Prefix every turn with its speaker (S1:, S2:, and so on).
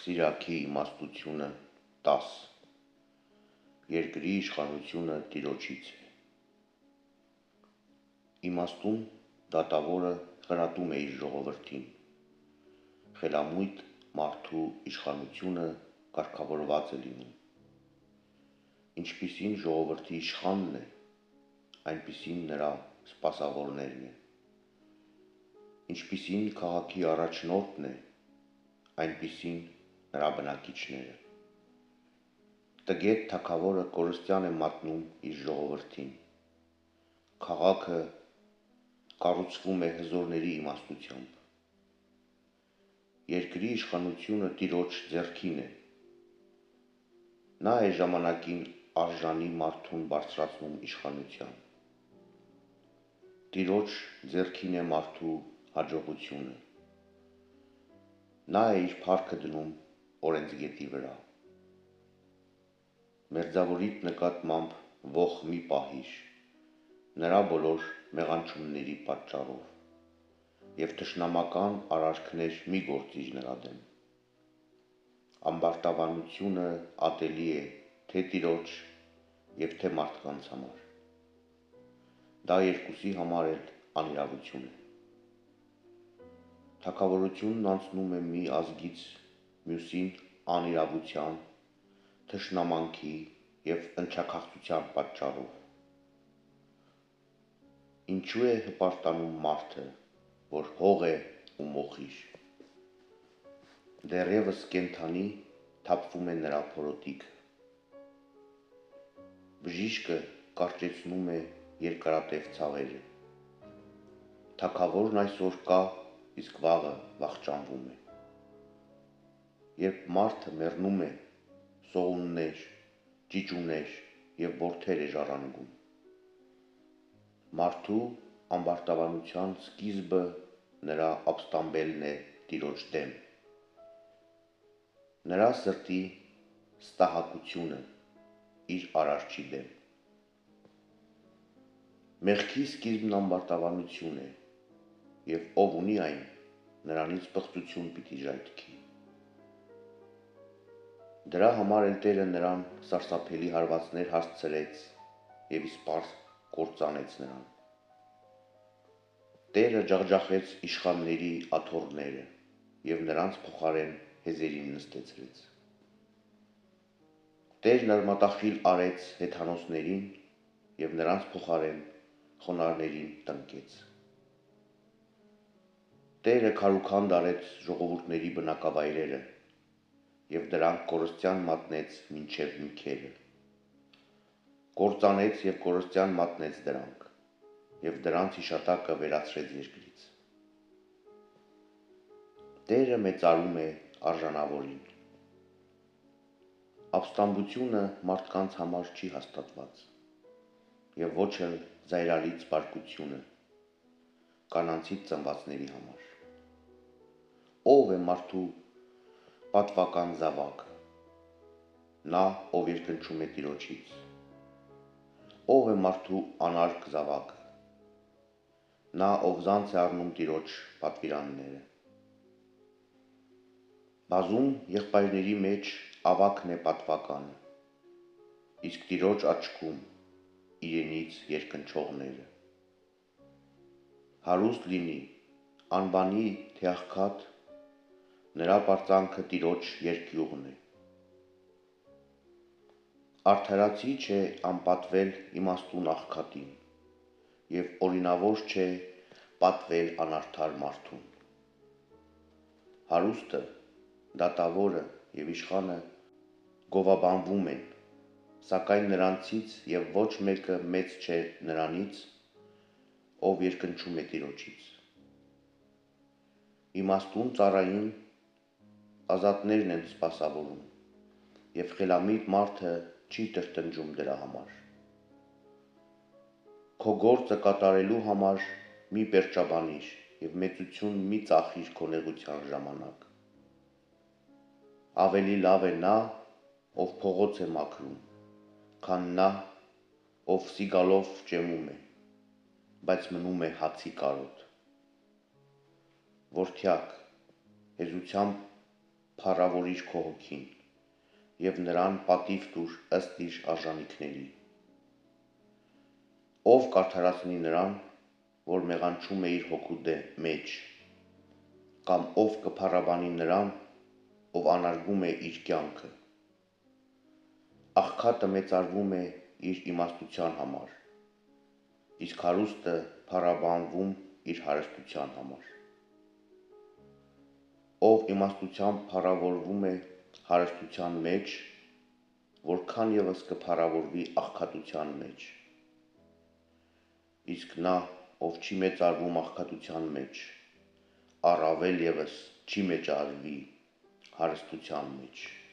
S1: Սիրաքի իմաստությունը 10 Երկրի իշխանությունը Տիրոջից է։ Իմաստուն դատավորը խրատում է իր ժողովրդին։ Խելամույթ մարդու իշխանությունը կարգավորված է լինում։ Ինչպիսին ժողովրդի իշխանն է, այնպիսին նրա սպասավորներն են։ Ինչպիսին քաղաքի առաջնորդն է, այնպիսին նրա բնակիչները։ Տգետ թագավորը կորստյան է մատնում իր ժողովրդին։ Քաղաքը կառուցվում է հզորների իմաստությամբ։ Երկրի իշխանությունը Տիրոջ ձեռքին է։ Նա է ժամանակին արժանի մարդուն բարձրացնում իշխանության։ Տիրոջ ձեռքին է մարդու հաջողությունը։ Նա է իր փառքը դնում օրենսգետի վրա։ Մերձավորիդ նկատմամբ ոխ մի պահիր, նրա բոլոր մեղանչումների պատճառով, և թշնամական արարքներ մի գործիր նրա դեմ։ Ամբարտավանությունը ատելի է թե Տիրոջ և թե մարդկանց համար։ Դա երկուսի համար էլ անիրավություն է։ Թագավորությունն անցնում է մի ազգից մյուսին անիրավության, թշնամանքի և ընչաքաղցության պատճառով։ Ինչու է հպարտանում մարդը, որ հող է ու մոխիր։ Դեռևս կենդանի թափվում է նրա փորոտիքը։ Բժիշկը կարճեցնում է երկարատև ցավերը։ Թագավորն այսօր կա, իսկ վաղը վախճանվում է։ Երբ մարդը մեռնում է, սողուններ, ճիճուներ և որդեր է ժառանգում։ Մարդու ամբարտավանության սկիզբը նրա ապստամբելն է Տիրոջ դեմ։ Նրա սրտի ստահակությունը իր արարչի դեմ։ Մեղքի սկիզբն ամբարտավանություն է, և ով ունի այն, նրանից պղծություն պիտի ժայթքի։ Դրա համար էլ Տերը նրան սարսափելի հարվածներ հասցրեց և իսպառ կործանեց նրան։ Տերը ջախջախեց իշխանների աթոռները և նրանց փոխարեն հեզերին նստեցրեց։ Տերն արմատախիլ արեց հեթանոսներին և նրանց փոխարեն խոնարհներին տնկեց։ Տերը քարուքանդ արեց ժողովուրդների բնակավայրերը և դրանք կորստյան մատնեց մինչև հիմքերը։ Կործանեց և կորստյան մատնեց դրանք, և դրանց հիշատակը վերացրեց երկրից։ Տերը մեծարում է արժանավորին։ Ապստամբությունը մարդկանց համար չի հաստատված, և ոչ էլ զայրալից բարկությունը կանանցից ծնվածների համար։ Ո՞վ է մարդու պատվական զավակը։ Նա, ով երկնչում է Տիրոջից։ Ո՞վ է մարդու անարգ զավակը։ Նա, ով զանց է առնում Տիրոջ պատվիրանները։ Բազում եղբայրների մեջ ավագն է պատվականը, իսկ Տիրոջ աչքում իրենից երկնչողները։ Հարուստ լինի, անբանի թե աղքատ, նրա պարծանքը Տիրոջ երկյուղն է։ Արդարացի չէ անպատվել իմաստուն աղքատին, և օրինավոր չէ պատվել անարդար մարդուն։ Հարուստը, դատավորը և իշխանը գովաբանվում են, սակայն նրանցից և ոչ մեկը մեծ չէ նրանից, ով երկնչում է Տիրոջից։ Իմաստուն ծառային ազատներն են սպասավորում, և խելամիտ մարդը չի տրտնջում դրա համար։ Քո գործը կատարելու համար մի պերճաբանիր և մեծություն մի ծախիր քո նեղության ժամանակ։ Ավելի լավ է նա, ով փողոց է մաքրում, քան նա, ով սիգալով ճեմում է, բայց մնում է հացի կարոտ։ Որդյակ, հեզությամբ փառավորիր քո հոգին եւ նրան պատիվ տուր ըստ իր արժանիքների։ Ով կարդարացնի նրան, որ մեղանչում է իր հոգու մեջ, կամ ով կփառաբանի նրան, ով անարգում է իր կյանքը։ Աղքատը մեծարվում է իր իմաստության համար, իսկ հարուստը փառաբանվում իր հարստության համար։ Ով իմաստությամբ փառավորվում է հարստության մեջ, որքան ևս կփառավորվի աղքատության մեջ, իսկ նա, ով չի մեծարվում աղքատության մեջ, առավել ևս չի մեծարվի հարստության մեջ։